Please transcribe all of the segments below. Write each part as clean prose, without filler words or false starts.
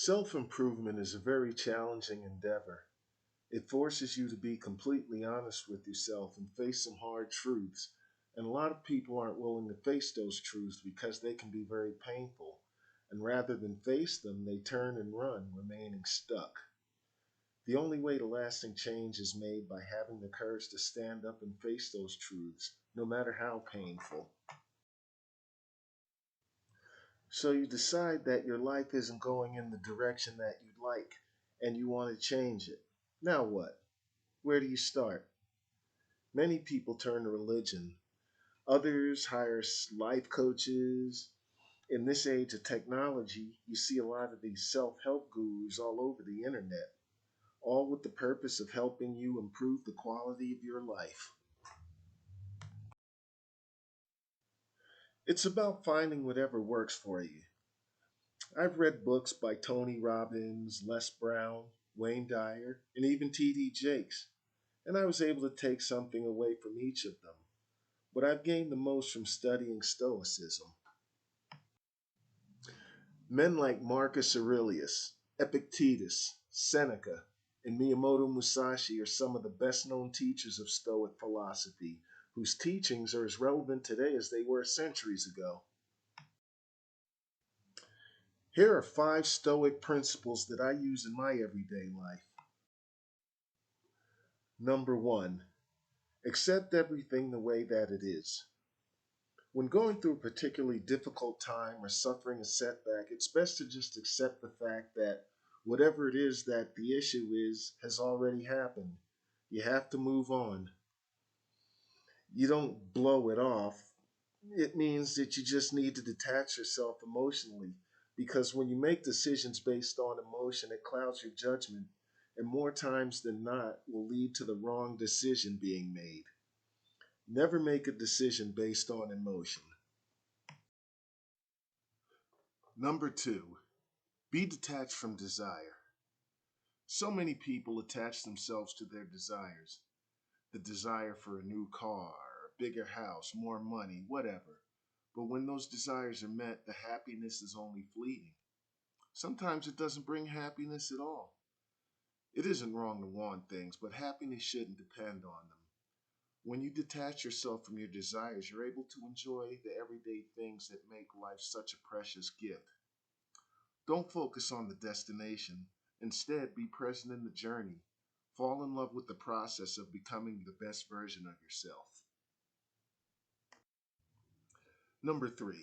Self-improvement is a very challenging endeavor. It forces you to be completely honest with yourself and face some hard truths. And a lot of people aren't willing to face those truths because they can be very painful. And rather than face them, they turn and run, remaining stuck. The only way to lasting change is made by having the courage to stand up and face those truths, no matter how painful. So you decide that your life isn't going in the direction that you'd like, and you want to change it. Now what? Where do you start? Many people turn to religion. Others hire life coaches. In this age of technology, you see a lot of these self help gurus all over the internet, all with the purpose of helping you improve the quality of your life. It's about finding whatever works for you. I've read books by Tony Robbins, Les Brown, Wayne Dyer, and even T.D. Jakes, and I was able to take something away from each of them. But I've gained the most from studying Stoicism. Men like Marcus Aurelius, Epictetus, Seneca, and Miyamoto Musashi are some of the best known teachers of Stoic philosophy, whose teachings are as relevant today as they were centuries ago. Here are 5 Stoic principles that I use in my everyday life. Number 1, accept everything the way that it is. When going through a particularly difficult time or suffering a setback, it's best to just accept the fact that whatever it is that the issue is has already happened. You have to move on. You don't blow it off. It means that you just need to detach yourself emotionally, because when you make decisions based on emotion, it clouds your judgment, and more times than not will lead to the wrong decision being made. Never make a decision based on emotion. Number 2, be detached from desire. So many people attach themselves to their desires. The desire for a new car, a bigger house, more money, whatever. But when those desires are met, the happiness is only fleeting. Sometimes it doesn't bring happiness at all. It isn't wrong to want things, but happiness shouldn't depend on them. When you detach yourself from your desires, you're able to enjoy the everyday things that make life such a precious gift. Don't focus on the destination. Instead, be present in the journey. Fall in love with the process of becoming the best version of yourself. Number 3,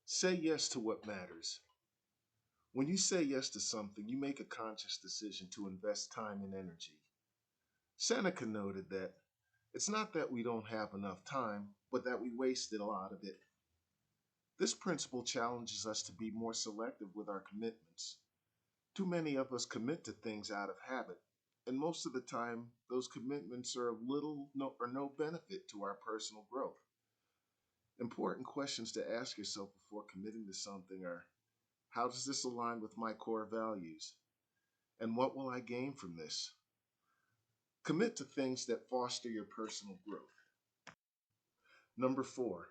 say yes to what matters. When you say yes to something, you make a conscious decision to invest time and energy. Seneca noted that it's not that we don't have enough time, but that we wasted a lot of it. This principle challenges us to be more selective with our commitments. Too many of us commit to things out of habit, and most of the time, those commitments are of little or no benefit to our personal growth. Important questions to ask yourself before committing to something are: how does this align with my core values? And what will I gain from this? Commit to things that foster your personal growth. Number 4,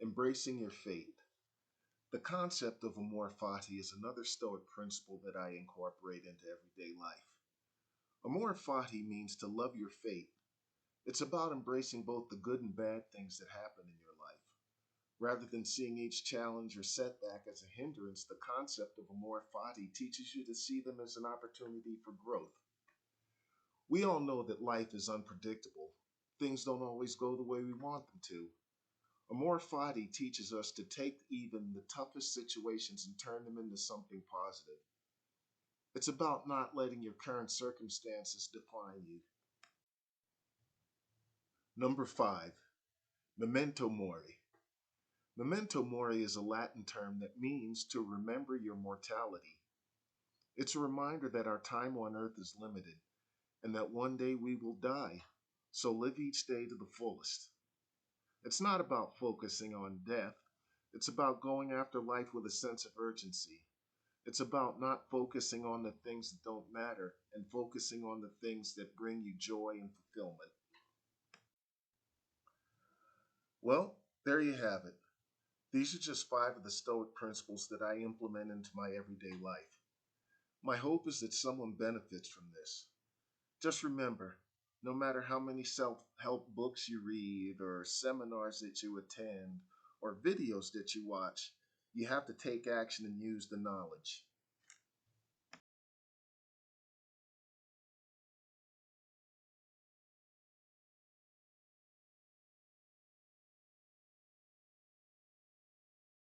embracing your fate. The concept of amor fati is another Stoic principle that I incorporate into everyday life. Amor fati means to love your fate. It's about embracing both the good and bad things that happen in your life. Rather than seeing each challenge or setback as a hindrance, the concept of amor fati teaches you to see them as an opportunity for growth. We all know that life is unpredictable. Things don't always go the way we want them to. Amor fati teaches us to take even the toughest situations and turn them into something positive. It's about not letting your current circumstances define you. Number 5, memento mori. Memento mori is a Latin term that means to remember your mortality. It's a reminder that our time on earth is limited and that one day we will die, so live each day to the fullest. It's not about focusing on death. It's about going after life with a sense of urgency. It's about not focusing on the things that don't matter and focusing on the things that bring you joy and fulfillment. Well, there you have it. These are just 5 of the Stoic principles that I implement into my everyday life. My hope is that someone benefits from this. Just remember, no matter how many self help books you read, or seminars that you attend, or videos that you watch, you have to take action and use the knowledge.